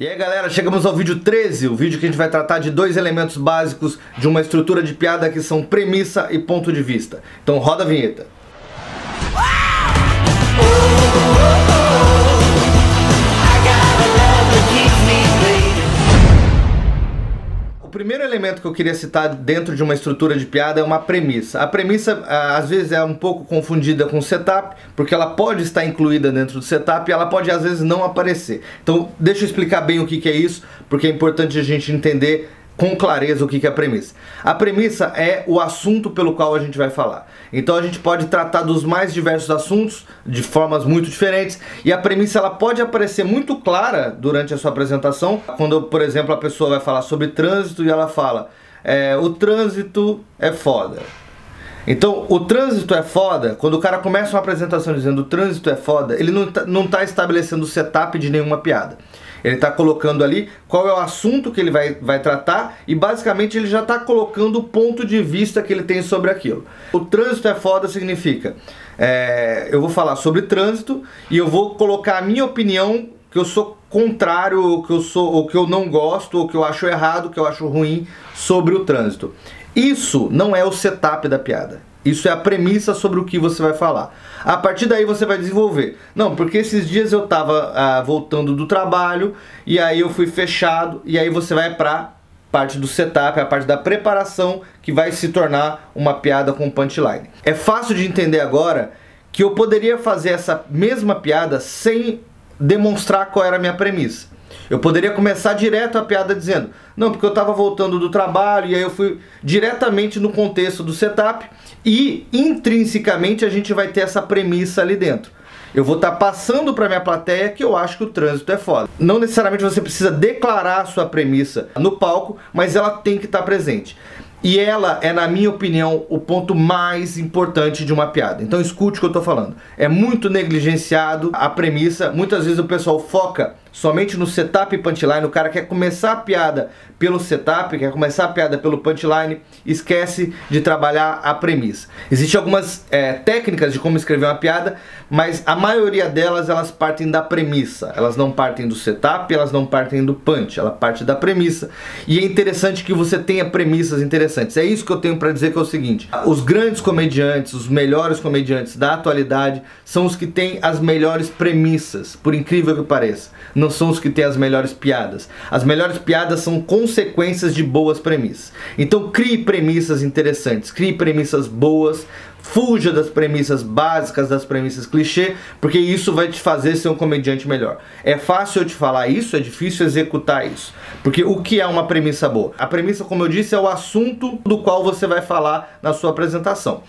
E aí galera, chegamos ao vídeo 13, o vídeo que a gente vai tratar de dois elementos básicos de uma estrutura de piada que são premissa e ponto de vista. Então roda a vinheta. O primeiro elemento que eu queria citar dentro de uma estrutura de piada é uma premissa. A premissa às vezes é um pouco confundida com o setup, porque ela pode estar incluída dentro do setup e ela pode às vezes não aparecer. Então deixa eu explicar bem o que é isso, porque é importante a gente entender com clareza o que é a premissa. A premissa é o assunto pelo qual a gente vai falar. Então a gente pode tratar dos mais diversos assuntos de formas muito diferentes, e a premissa ela pode aparecer muito clara durante a sua apresentação, quando, por exemplo, a pessoa vai falar sobre trânsito e ela fala o trânsito é foda. Então, o trânsito é foda, quando o cara começa uma apresentação dizendo o trânsito é foda, ele não tá estabelecendo o setup de nenhuma piada. Ele está colocando ali qual é o assunto que ele vai tratar e basicamente ele já está colocando o ponto de vista que ele tem sobre aquilo. O trânsito é foda significa, eu vou falar sobre trânsito e eu vou colocar a minha opinião, que eu sou contrário, ou que eu não gosto, ou que eu acho errado, ou que eu acho ruim sobre o trânsito. Isso não é o setup da piada. Isso é a premissa sobre o que você vai falar. A partir daí você vai desenvolver. Não, porque esses dias eu estava voltando do trabalho e aí eu fui fechado, e aí você vai para parte do setup, a parte da preparação, que vai se tornar uma piada com punchline. É fácil de entender agora que eu poderia fazer essa mesma piada sem demonstrar qual era a minha premissa. Eu poderia começar direto a piada dizendo, não, porque eu estava voltando do trabalho, e aí eu fui diretamente no contexto do setup, e intrinsecamente a gente vai ter essa premissa ali dentro. Eu vou estar passando para minha plateia que eu acho que o trânsito é foda. Não necessariamente você precisa declarar a sua premissa no palco, mas ela tem que estar presente. E ela é, na minha opinião, o ponto mais importante de uma piada. Então escute o que eu estou falando. É muito negligenciado a premissa. Muitas vezes o pessoal foca somente no setup e punchline. O cara quer começar a piada pelo setup, quer começar a piada pelo punchline, esquece de trabalhar a premissa. Existem algumas técnicas de como escrever uma piada, mas a maioria delas, elas partem da premissa. Elas não partem do setup, elas não partem do punch, ela parte da premissa. E é interessante que você tenha premissas interessantes. É isso que eu tenho para dizer, que é o seguinte: os grandes comediantes, os melhores comediantes da atualidade são os que têm as melhores premissas, por incrível que pareça. Não são os que têm as melhores piadas. As melhores piadas são consequências de boas premissas. Então crie premissas interessantes, crie premissas boas, fuja das premissas básicas, das premissas clichê, porque isso vai te fazer ser um comediante melhor. É fácil eu te falar isso, é difícil executar isso. Porque o que é uma premissa boa? A premissa, como eu disse, é o assunto do qual você vai falar na sua apresentação.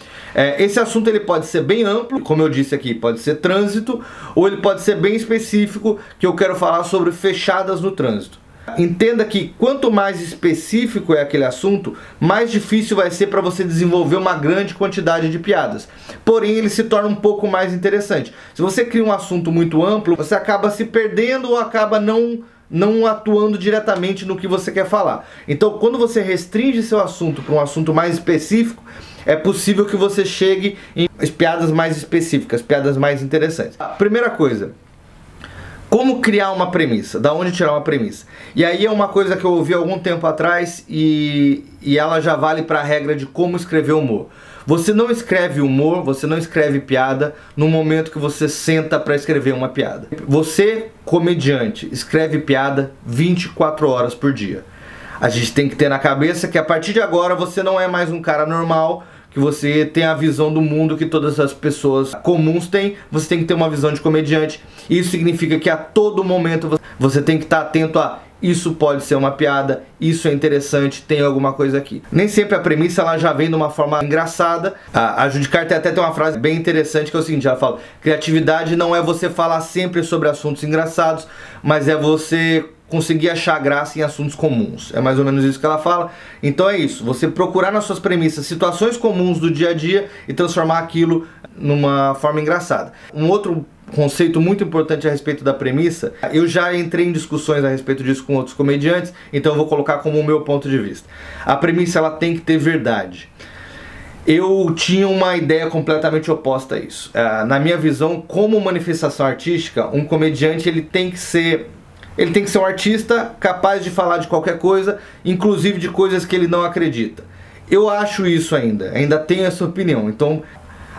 Esse assunto ele pode ser bem amplo, como eu disse aqui, pode ser trânsito, ou ele pode ser bem específico, que eu quero falar sobre fechadas no trânsito. Entenda que quanto mais específico é aquele assunto, mais difícil vai ser para você desenvolver uma grande quantidade de piadas. Porém, ele se torna um pouco mais interessante. Se você cria um assunto muito amplo, você acaba se perdendo ou acaba não atuando diretamente no que você quer falar. Então, quando você restringe seu assunto para um assunto mais específico, é possível que você chegue em piadas mais específicas, piadas mais interessantes. A primeira coisa: como criar uma premissa? Da onde tirar uma premissa? E aí é uma coisa que eu ouvi há algum tempo atrás e ela já vale para a regra de como escrever humor. Você não escreve humor, você não escreve piada no momento que você senta para escrever uma piada. Você, comediante, escreve piada 24 horas por dia. A gente tem que ter na cabeça que a partir de agora você não é mais um cara normal, que você tem a visão do mundo que todas as pessoas comuns têm. Você tem que ter uma visão de comediante. Isso significa que a todo momento você tem que estar atento a: isso pode ser uma piada, isso é interessante, tem alguma coisa aqui. Nem sempre a premissa ela já vem de uma forma engraçada. A Judy Carter até tem uma frase bem interessante que é o seguinte, ela fala: criatividade não é você falar sempre sobre assuntos engraçados, mas é você conseguir achar graça em assuntos comuns. É mais ou menos isso que ela fala. Então é isso, você procurar nas suas premissas situações comuns do dia a dia e transformar aquilo numa forma engraçada. Um outro conceito muito importante a respeito da premissa, eu já entrei em discussões a respeito disso com outros comediantes, então eu vou colocar como o meu ponto de vista. A premissa ela tem que ter verdade. Eu tinha uma ideia completamente oposta a isso. Na minha visão, como manifestação artística, um comediante ele tem que ser Ele tem que ser um artista capaz de falar de qualquer coisa, inclusive de coisas que ele não acredita. Eu acho isso ainda tenho essa opinião. Então,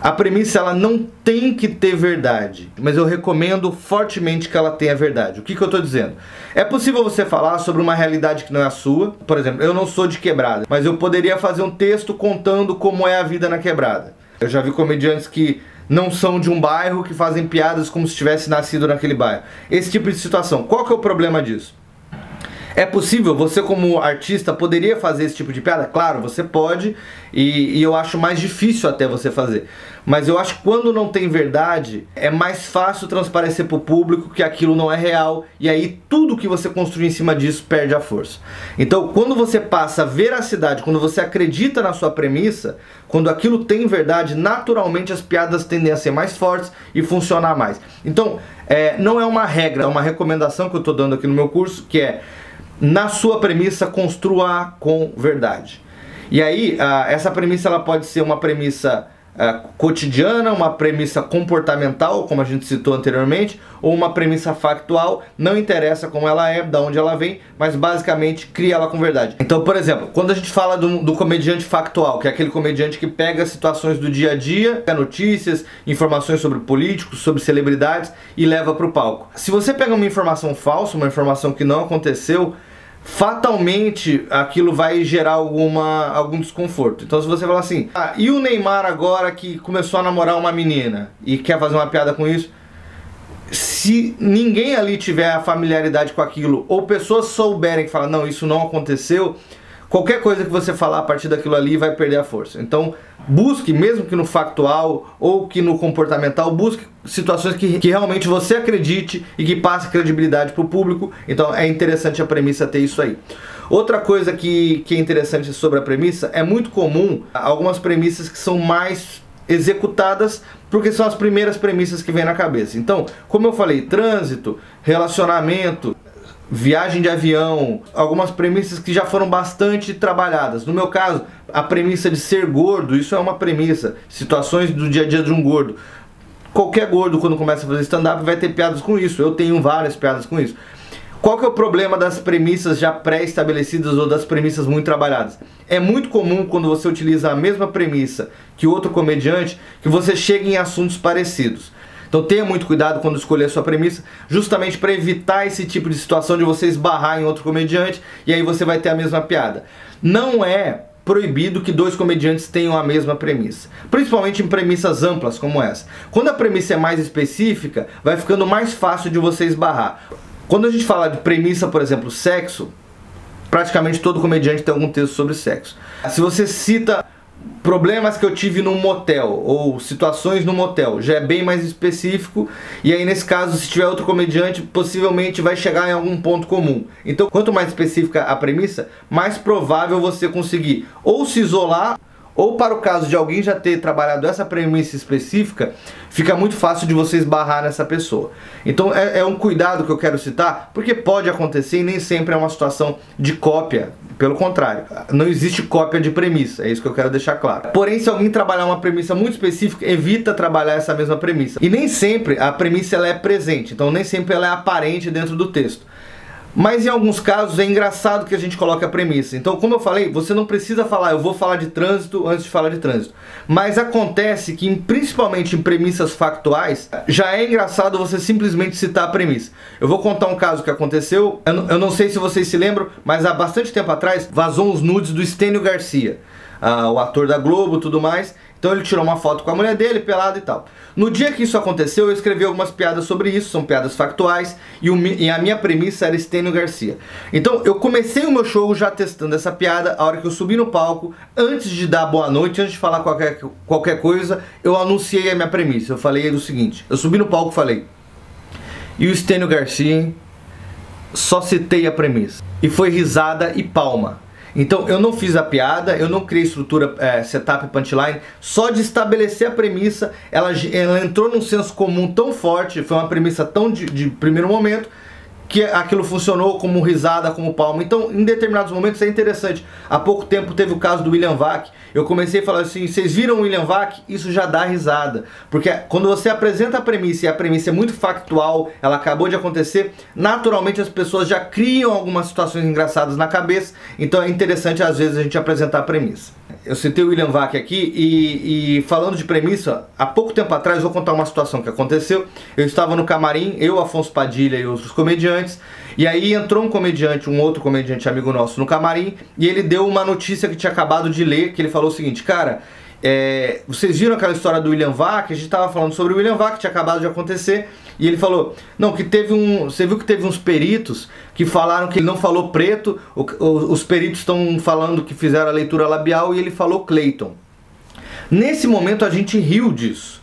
a premissa ela não tem que ter verdade, mas eu recomendo fortemente que ela tenha verdade. O que eu estou dizendo? É possível você falar sobre uma realidade que não é a sua. Por exemplo, eu não sou de Quebrada, mas eu poderia fazer um texto contando como é a vida na Quebrada. Eu já vi comediantes que não são de um bairro, que fazem piadas como se tivesse nascido naquele bairro. Esse tipo de situação. Qual que é o problema disso? É possível, você como artista poderia fazer esse tipo de piada? Claro, você pode, e eu acho mais difícil até você fazer. Mas eu acho que quando não tem verdade, é mais fácil transparecer para o público que aquilo não é real, e aí tudo que você construir em cima disso perde a força. Então, quando você passa a veracidade, quando você acredita na sua premissa, quando aquilo tem verdade, naturalmente as piadas tendem a ser mais fortes e funcionar mais. Então, não é uma regra, é uma recomendação que eu estou dando aqui no meu curso, que é: na sua premissa, construa com verdade. E aí, essa premissa ela pode ser uma premissa cotidiana, uma premissa comportamental, como a gente citou anteriormente, ou uma premissa factual. Não interessa como ela é, de onde ela vem, mas basicamente cria ela com verdade. Então, por exemplo, quando a gente fala do comediante factual, que é aquele comediante que pega situações do dia a dia, notícias, informações sobre políticos, sobre celebridades e leva para o palco. Se você pega uma informação falsa, uma informação que não aconteceu, fatalmente aquilo vai gerar algum desconforto. Então, se você falar assim, e o Neymar agora que começou a namorar uma menina e quer fazer uma piada com isso, se ninguém ali tiver a familiaridade com aquilo, ou pessoas souberem que falam, não, isso não aconteceu, qualquer coisa que você falar a partir daquilo ali vai perder a força. Então, busque, mesmo que no factual ou que no comportamental, busque situações que realmente você acredite e que passe credibilidade para o público. Então, é interessante a premissa ter isso aí. Outra coisa que é interessante sobre a premissa, é muito comum algumas premissas que são mais executadas porque são as primeiras premissas que vêm na cabeça. Então, como eu falei, trânsito, relacionamento, viagem de avião, algumas premissas que já foram bastante trabalhadas. No meu caso, a premissa de ser gordo, isso é uma premissa. Situações do dia a dia de um gordo. Qualquer gordo, quando começa a fazer stand-up, vai ter piadas com isso. Eu tenho várias piadas com isso. Qual que é o problema das premissas já pré-estabelecidas ou das premissas muito trabalhadas? É muito comum, quando você utiliza a mesma premissa que outro comediante, que você chegue em assuntos parecidos. Então tenha muito cuidado quando escolher a sua premissa, justamente para evitar esse tipo de situação de você esbarrar em outro comediante e aí você vai ter a mesma piada. Não é proibido que dois comediantes tenham a mesma premissa, principalmente em premissas amplas como essa. Quando a premissa é mais específica, vai ficando mais fácil de você esbarrar. Quando a gente fala de premissa, por exemplo, sexo, praticamente todo comediante tem algum texto sobre sexo. Se você cita problemas que eu tive num motel, ou situações no motel, já é bem mais específico, e aí nesse caso, se tiver outro comediante, possivelmente vai chegar em algum ponto comum. Então, quanto mais específica a premissa, mais provável você conseguir ou se isolar, ou para o caso de alguém já ter trabalhado essa premissa específica, fica muito fácil de você esbarrar nessa pessoa. Então é um cuidado que eu quero citar, porque pode acontecer e nem sempre é uma situação de cópia. Pelo contrário, não existe cópia de premissa, é isso que eu quero deixar claro. Porém, se alguém trabalhar uma premissa muito específica, evita trabalhar essa mesma premissa. E nem sempre a premissa ela é presente, então nem sempre ela é aparente dentro do texto. Mas em alguns casos é engraçado que a gente coloque a premissa. Então, como eu falei, você não precisa falar, eu vou falar de trânsito antes de falar de trânsito. Mas acontece que, principalmente em premissas factuais, já é engraçado você simplesmente citar a premissa. Eu vou contar um caso que aconteceu, eu não sei se vocês se lembram, mas há bastante tempo atrás vazou uns nudes do Stênio Garcia, o ator da Globo e tudo mais. Então ele tirou uma foto com a mulher dele, pelado e tal. No dia que isso aconteceu, eu escrevi algumas piadas sobre isso, são piadas factuais, e a minha premissa era Stênio Garcia. Então eu comecei o meu show já testando essa piada. A hora que eu subi no palco, antes de dar boa noite, antes de falar qualquer coisa, eu anunciei a minha premissa. Eu falei o seguinte, eu subi no palco e falei: e o Stênio Garcia, hein? Só citei a premissa. E foi risada e palma. Então eu não fiz a piada, eu não criei estrutura, setup, punchline. Só de estabelecer a premissa, ela entrou num senso comum tão forte, foi uma premissa tão de primeiro momento, que aquilo funcionou como risada, como palma. Então, em determinados momentos é interessante. Há pouco tempo teve o caso do William Vac. Eu comecei a falar assim, vocês viram o William Vac? Isso já dá risada. Porque quando você apresenta a premissa e a premissa é muito factual, ela acabou de acontecer, naturalmente as pessoas já criam algumas situações engraçadas na cabeça. Então é interessante às vezes a gente apresentar a premissa. Eu citei o William Vac aqui e falando de premissa, há pouco tempo atrás vou contar uma situação que aconteceu. Eu estava no camarim, eu, Afonso Padilha e outros comediantes, e aí entrou um outro comediante amigo nosso no camarim, e ele deu uma notícia que tinha acabado de ler, que ele falou o seguinte: cara, vocês viram aquela história do William Vac? A gente estava falando sobre o William Vac, que tinha acabado de acontecer, e ele falou, não, que teve você viu que teve uns peritos que falaram que ele não falou preto, os peritos estão falando que fizeram a leitura labial e ele falou Cleiton. Nesse momento a gente riu disso,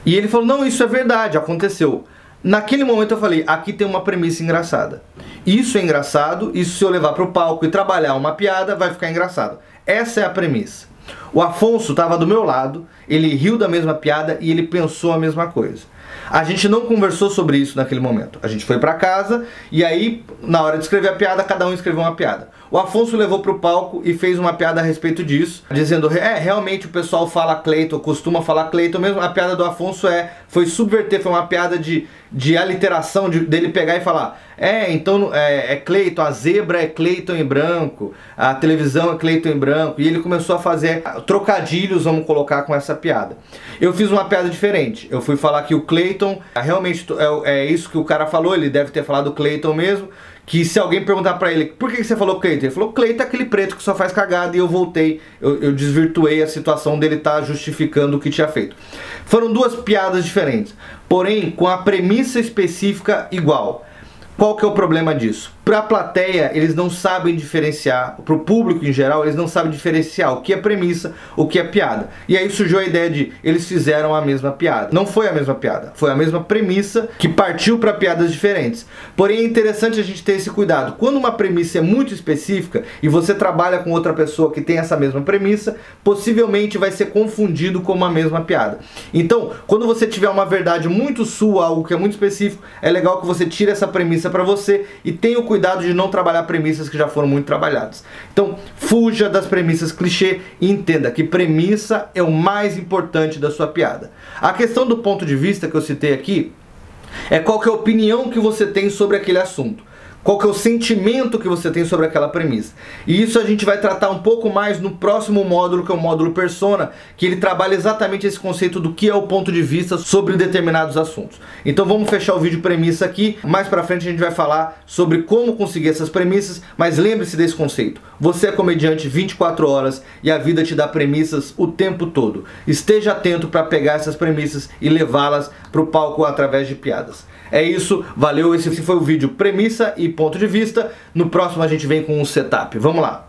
e ele falou, não, isso é verdade, aconteceu. Naquele momento eu falei, aqui tem uma premissa engraçada. Isso é engraçado, isso se eu levar para o palco e trabalhar uma piada, vai ficar engraçado. Essa é a premissa. O Afonso estava do meu lado, ele riu da mesma piada e ele pensou a mesma coisa. A gente não conversou sobre isso naquele momento. A gente foi para casa e aí, na hora de escrever a piada, cada um escreveu uma piada. O Afonso levou para o palco e fez uma piada a respeito disso, dizendo, realmente o pessoal fala Cleiton, costuma falar Cleiton mesmo. A piada do Afonso foi subverter, foi uma piada de aliteração, dele pegar e falar, então é Cleiton, a zebra é Cleiton em branco, a televisão é Cleiton em branco, e ele começou a fazer trocadilhos, vamos colocar, com essa piada. Eu fiz uma piada diferente, eu fui falar que o Cleiton, realmente é isso que o cara falou, ele deve ter falado Cleiton mesmo, que se alguém perguntar pra ele, por que você falou Cleiton? Ele falou, Cleiton é aquele preto que só faz cagada, e eu voltei, eu desvirtuei a situação dele estar justificando o que tinha feito. Foram duas piadas diferentes, porém com a premissa específica igual. Qual que é o problema disso? Para a plateia, eles não sabem diferenciar, para o público em geral, eles não sabem diferenciar o que é premissa, o que é piada. E aí surgiu a ideia de, eles fizeram a mesma piada. Não foi a mesma piada, foi a mesma premissa que partiu para piadas diferentes. Porém é interessante a gente ter esse cuidado. Quando uma premissa é muito específica e você trabalha com outra pessoa que tem essa mesma premissa, possivelmente vai ser confundido como a mesma piada. Então, quando você tiver uma verdade muito sua, algo que é muito específico, é legal que você tire essa premissa para você e tenha o cuidado de não trabalhar premissas que já foram muito trabalhadas. Então, fuja das premissas clichê e entenda que premissa é o mais importante da sua piada. A questão do ponto de vista que eu citei aqui é qual que é a opinião que você tem sobre aquele assunto. Qual que é o sentimento que você tem sobre aquela premissa. E isso a gente vai tratar um pouco mais no próximo módulo, que é o módulo Persona, que ele trabalha exatamente esse conceito do que é o ponto de vista sobre determinados assuntos. Então vamos fechar o vídeo premissa aqui. Mais pra frente a gente vai falar sobre como conseguir essas premissas, mas lembre-se desse conceito. Você é comediante 24 horas e a vida te dá premissas o tempo todo. Esteja atento para pegar essas premissas e levá-las para o palco através de piadas. É isso, valeu, esse foi o vídeo premissa e ponto de vista. No próximo a gente vem com um setup. Vamos lá!